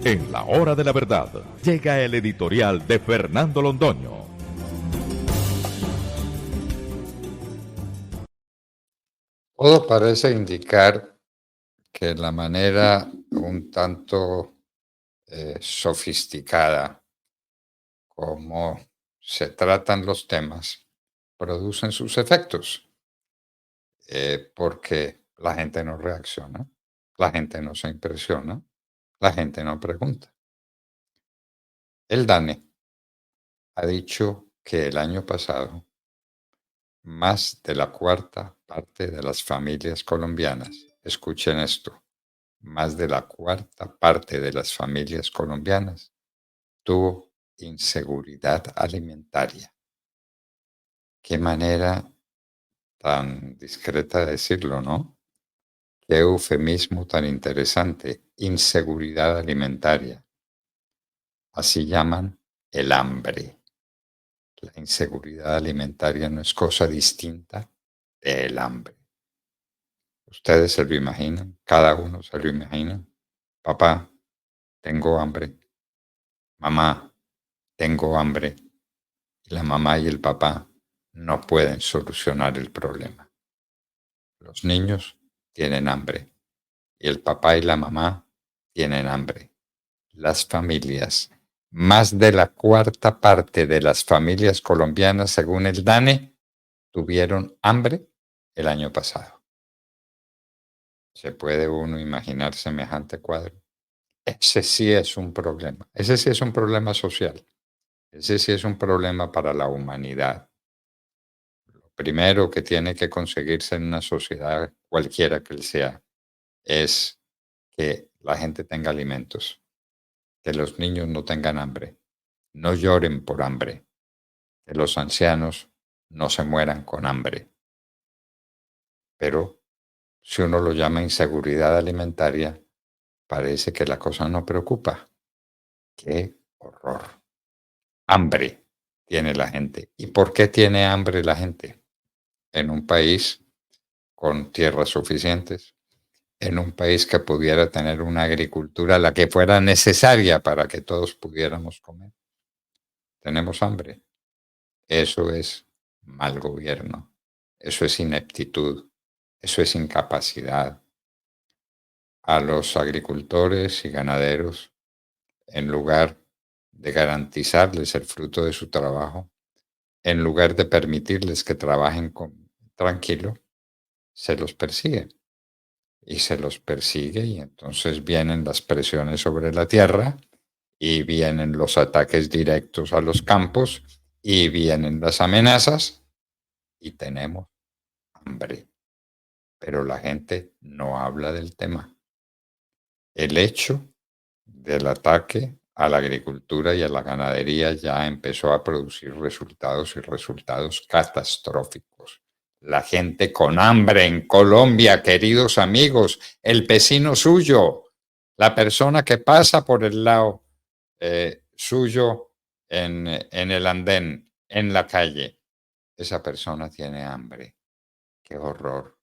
En la hora de la verdad, llega el editorial de Fernando Londoño. Todo parece indicar que la manera un tanto sofisticada como se tratan los temas producen sus efectos, porque la gente no reacciona, la gente no se impresiona, la gente no pregunta. El DANE ha dicho que el año pasado más de la cuarta parte de las familias colombianas, escuchen esto, más de la cuarta parte de las familias colombianas tuvo inseguridad alimentaria. Qué manera tan discreta de decirlo, ¿no? Qué eufemismo tan interesante, inseguridad alimentaria. Así llaman el hambre. La inseguridad alimentaria no es cosa distinta del hambre. Ustedes se lo imaginan, cada uno se lo imagina. Papá, tengo hambre. Mamá, tengo hambre. Y la mamá y el papá no pueden solucionar el problema. Los niños tienen hambre y el papá y la mamá tienen hambre. Las familias, más de la cuarta parte de las familias colombianas, según el DANE, tuvieron hambre el año pasado. ¿Se puede uno imaginar semejante cuadro? Ese sí es un problema. Ese sí es un problema social. Ese sí es un problema para la humanidad. Lo primero que tiene que conseguirse en una sociedad, cualquiera que sea, es que la gente tenga alimentos, que los niños no tengan hambre, no lloren por hambre, que los ancianos no se mueran con hambre. Pero si uno lo llama inseguridad alimentaria, parece que la cosa no preocupa. ¡Qué horror! Hambre tiene la gente. ¿Y por qué tiene hambre la gente? En un país con tierras suficientes, en un país que pudiera tener una agricultura la que fuera necesaria para que todos pudiéramos comer. Tenemos hambre. Eso es mal gobierno. Eso es ineptitud. Eso es incapacidad. A los agricultores y ganaderos, en lugar de garantizarles el fruto de su trabajo, en lugar de permitirles que trabajen tranquilo, se los persigue. Y se los persigue y entonces vienen las presiones sobre la tierra y vienen los ataques directos a los campos y vienen las amenazas y tenemos hambre. Pero la gente no habla del tema. El hecho del ataque a la agricultura y a la ganadería ya empezó a producir resultados y resultados catastróficos. La gente con hambre en Colombia, queridos amigos, el vecino suyo, la persona que pasa por el lado suyo en el andén, en la calle, esa persona tiene hambre. ¡Qué horror!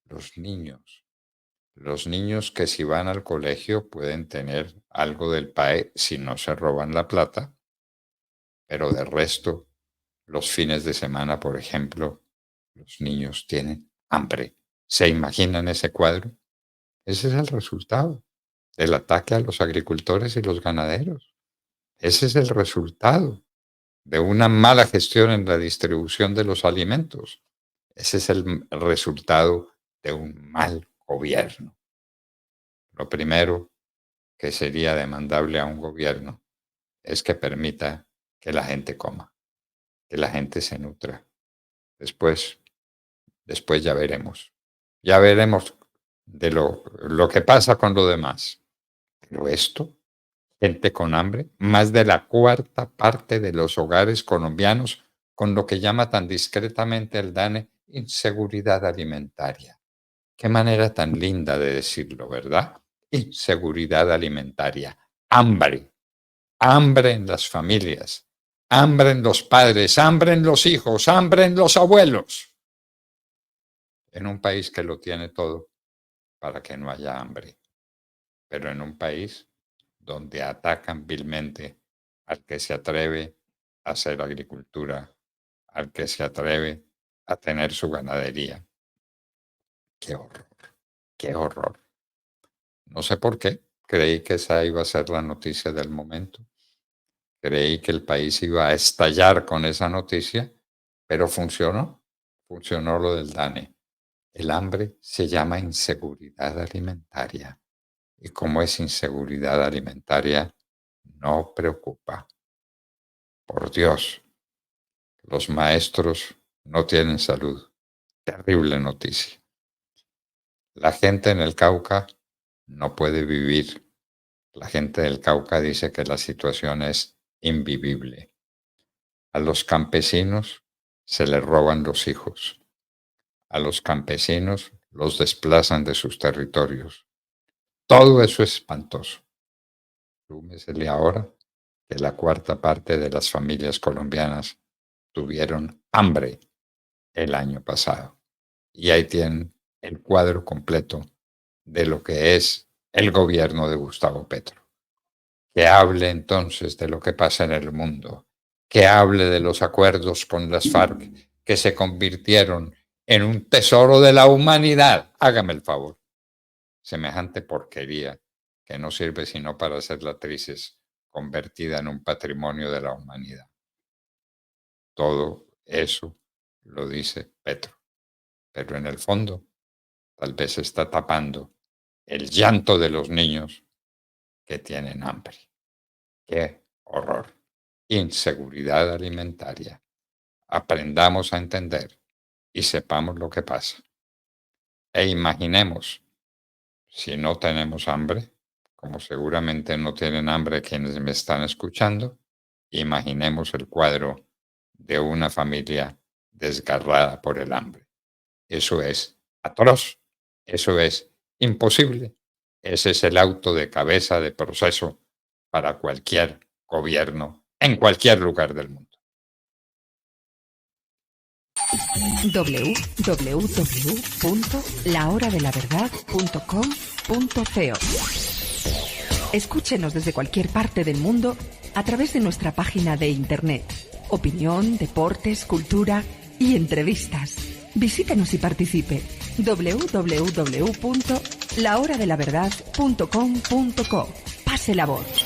Los niños que si van al colegio pueden tener algo del PAE si no se roban la plata, pero de resto, los fines de semana, por ejemplo, los niños tienen hambre. ¿Se imaginan ese cuadro? Ese es el resultado del ataque a los agricultores y los ganaderos. Ese es el resultado de una mala gestión en la distribución de los alimentos. Ese es el resultado de un mal gobierno. Lo primero que sería demandable a un gobierno es que permita que la gente coma, que la gente se nutra. Después, después ya veremos. Ya veremos de lo que pasa con lo demás. Pero esto, gente con hambre, más de la cuarta parte de los hogares colombianos con lo que llama tan discretamente el DANE inseguridad alimentaria. Qué manera tan linda de decirlo, ¿verdad? Inseguridad alimentaria. Hambre. Hambre en las familias. Hambre en los padres. Hambre en los hijos. Hambre en los abuelos. En un país que lo tiene todo para que no haya hambre. Pero en un país donde atacan vilmente al que se atreve a hacer agricultura, al que se atreve a tener su ganadería. ¡Qué horror! ¡Qué horror! No sé por qué. Creí que esa iba a ser la noticia del momento. Creí que el país iba a estallar con esa noticia, pero funcionó. Funcionó lo del DANE. El hambre se llama inseguridad alimentaria. Y como es inseguridad alimentaria, no preocupa. Por Dios, los maestros no tienen salud. Terrible noticia. La gente en el Cauca no puede vivir. La gente del Cauca dice que la situación es invivible. A los campesinos se les roban los hijos. A los campesinos los desplazan de sus territorios. Todo eso es espantoso. Súmesele ahora que la cuarta parte de las familias colombianas tuvieron hambre el año pasado. Y ahí tienen el cuadro completo de lo que es el gobierno de Gustavo Petro. Que hable entonces de lo que pasa en el mundo, que hable de los acuerdos con las FARC que se convirtieron en un tesoro de la humanidad. Hágame el favor. Semejante porquería que no sirve sino para hacer latrices, convertida en un patrimonio de la humanidad. Todo eso lo dice Petro, pero en el fondo tal vez está tapando el llanto de los niños que tienen hambre. ¡Qué horror! Inseguridad alimentaria. Aprendamos a entender y sepamos lo que pasa. E imaginemos, si no tenemos hambre, como seguramente no tienen hambre quienes me están escuchando, imaginemos el cuadro de una familia desgarrada por el hambre. Eso es atroz, eso es imposible. Ese es el auto de cabeza de proceso para cualquier gobierno en cualquier lugar del mundo. www.lahoradelaverdad.com.co. Escúchenos desde cualquier parte del mundo a través de nuestra página de internet. Opinión, deportes, cultura y entrevistas. Visítenos y participe. www.lahoradelaverdad.com.co. Pase la voz.